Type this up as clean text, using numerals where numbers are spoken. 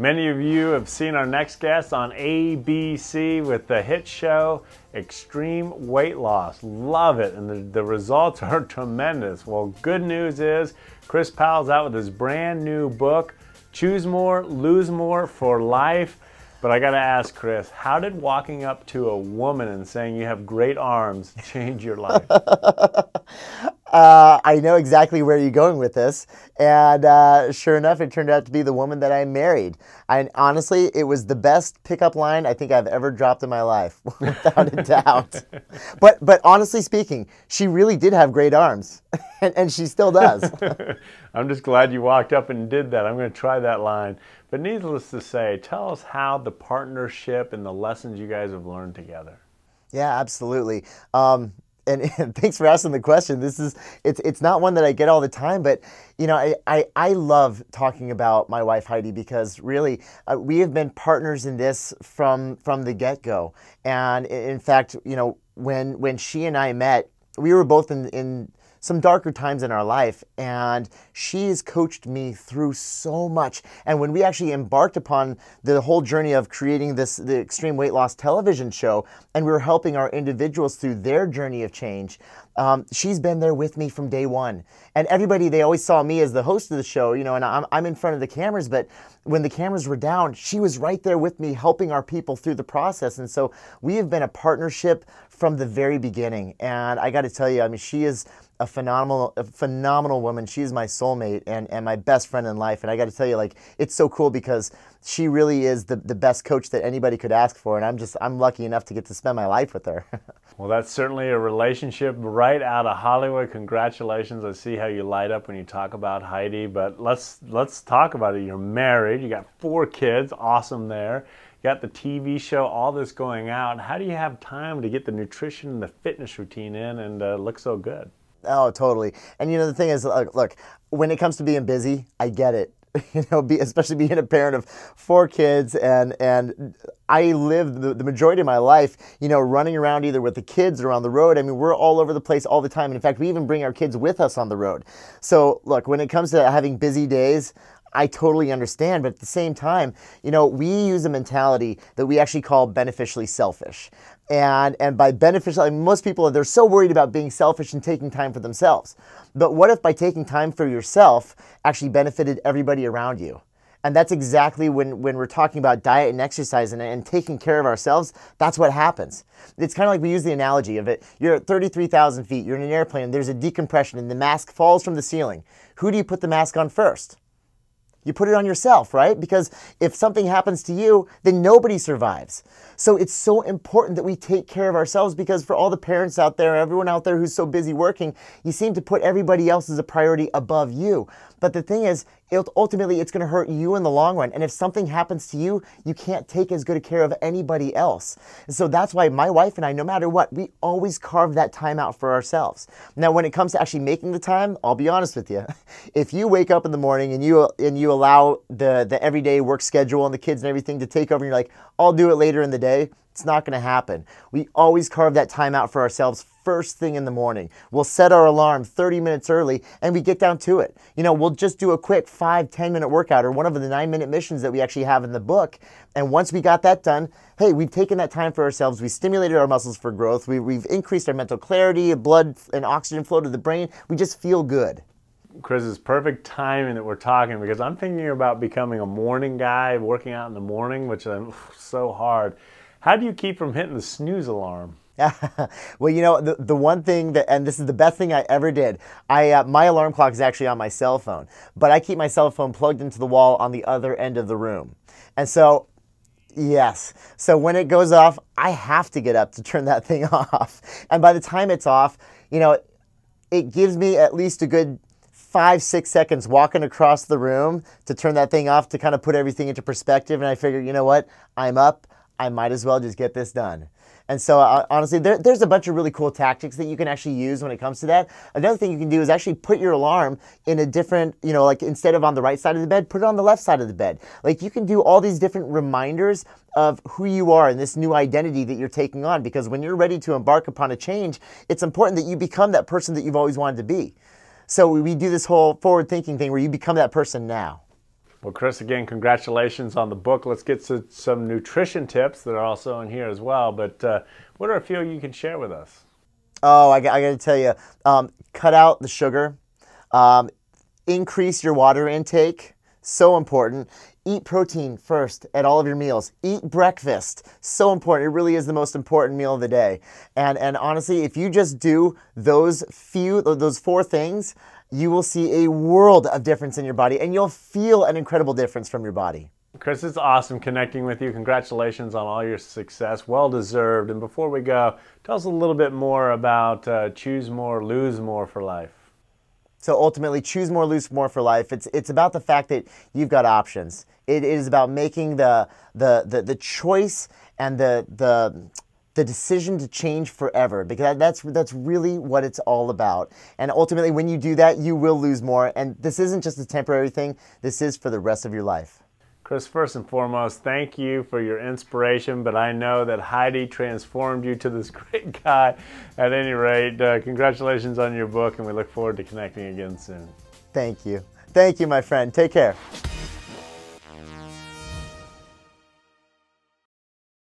Many of you have seen our next guest on ABC with the hit show Extreme Weight Loss. Love it, and the results are tremendous. Well, good news is Chris Powell's out with his brand new book, Choose More, Lose More for Life. But I gotta ask, Chris, how did walking up to a woman and saying you have great arms change your life? I know exactly where you're going with this, and sure enough, it turned out to be the woman that I married. And honestly, it was the best pickup line I think I've ever dropped in my life, without a doubt. But honestly speaking, she really did have great arms, and she still does. I'm just glad you walked up and did that. I'm going to try that line. But needless to say, tell us how the partnership and the lessons you guys have learned together. Yeah, absolutely. And thanks for asking the question. It's not one that I get all the time, but you know, I love talking about my wife Heidi because really we have been partners in this from the get-go. And in fact, you know, when she and I met, we were both in some darker times in our life, and she has coached me through so much. And when we actually embarked upon the whole journey of creating the Extreme Weight Loss television show, and we were helping our individuals through their journey of change, she's been there with me from day one. And everybody, they always saw me as the host of the show, you know, and I'm in front of the cameras, but when the cameras were down, she was right there with me helping our people through the process. And so we have been a partnership from the very beginning. And I got to tell you, I mean, she is a phenomenal woman. She's my soulmate and my best friend in life. And I got to tell you, like, it's so cool because she really is the best coach that anybody could ask for. And I'm lucky enough to get to spend my life with her. Well, that's certainly a relationship right out of Hollywood. Congratulations. I see how you light up when you talk about Heidi. But let's talk about it. You're married. You got 4 kids. Awesome there. You got the TV show, all this going out. How do you have time to get the nutrition and the fitness routine in and look so good? Oh, totally. And you know, the thing is, look, when it comes to being busy, I get it. You know, especially being a parent of 4 kids, and I live the majority of my life, you know, running around either with the kids or on the road. I mean, we're all over the place all the time. And in fact, we even bring our kids with us on the road. So look, when it comes to having busy days, I totally understand, but at the same time, you know, we use a mentality that we actually call beneficially selfish. And by beneficial, I mean, most people, they're so worried about being selfish and taking time for themselves. But what if by taking time for yourself actually benefited everybody around you? And that's exactly when we're talking about diet and exercise and taking care of ourselves, that's what happens. It's kind of like we use the analogy of it. You're at 33,000 feet, you're in an airplane, there's a decompression and the mask falls from the ceiling. Who do you put the mask on first? You put it on yourself, right? Because if something happens to you, then nobody survives. So it's so important that we take care of ourselves, because for all the parents out there, everyone out there who's so busy working, you seem to put everybody else as a priority above you. But the thing is, ultimately, it's going to hurt you in the long run. And if something happens to you, you can't take as good a care of anybody else. And so that's why my wife and I, no matter what, we always carve that time out for ourselves. Now, when it comes to actually making the time, I'll be honest with you. If you wake up in the morning and you allow the everyday work schedule and the kids and everything to take over, and you're like, I'll do it later in the day, it's not going to happen. We always carve that time out for ourselves first thing in the morning. We'll set our alarm 30 minutes early and we get down to it. You know, we'll just do a quick 5-10 minute workout, or one of the 9-minute missions that we actually have in the book. And once we got that done, hey, we've taken that time for ourselves. We stimulated our muscles for growth. We've increased our mental clarity, blood and oxygen flow to the brain. We just feel good. Chris, it's perfect timing that we're talking, because I'm thinking about becoming a morning guy, working out in the morning, which is so hard. How do you keep from hitting the snooze alarm? Well, you know, the one thing that, and this is the best thing I ever did, my alarm clock is actually on my cell phone, but I keep my cell phone plugged into the wall on the other end of the room. And so, yes, so when it goes off, I have to get up to turn that thing off. And by the time it's off, you know, it gives me at least a good 5-6 seconds walking across the room to turn that thing off, to kind of put everything into perspective. And I figure, you know what, I'm up, I might as well just get this done. And so honestly, there's a bunch of really cool tactics that you can actually use when it comes to that. Another thing you can do is actually put your alarm in a different, you know, like instead of on the right side of the bed, put it on the left side of the bed. Like you can do all these different reminders of who you are and this new identity that you're taking on, because when you're ready to embark upon a change, it's important that you become that person that you've always wanted to be. So we do this whole forward thinking thing where you become that person now. Well, Chris, again, congratulations on the book. Let's get to some nutrition tips that are also in here as well. But what are a few you can share with us? Oh, I got to tell you, cut out the sugar, increase your water intake, so important. Eat protein first at all of your meals. Eat breakfast, so important. It really is the most important meal of the day. And honestly, if you just do those 4 things, you will see a world of difference in your body, and you'll feel an incredible difference from your body. Chris, it's awesome connecting with you. Congratulations on all your success. Well deserved. And before we go, tell us a little bit more about choose more, lose more for life. So ultimately, choose more, lose more for life. It's about the fact that you've got options. It is about making the choice and the decision to change forever, because that's really what it's all about. And ultimately, when you do that, you will lose more. And this isn't just a temporary thing. This is for the rest of your life. Chris, first and foremost, thank you for your inspiration, but I know that Heidi transformed you to this great guy. At any rate, congratulations on your book, and we look forward to connecting again soon. Thank you. Thank you, my friend. Take care.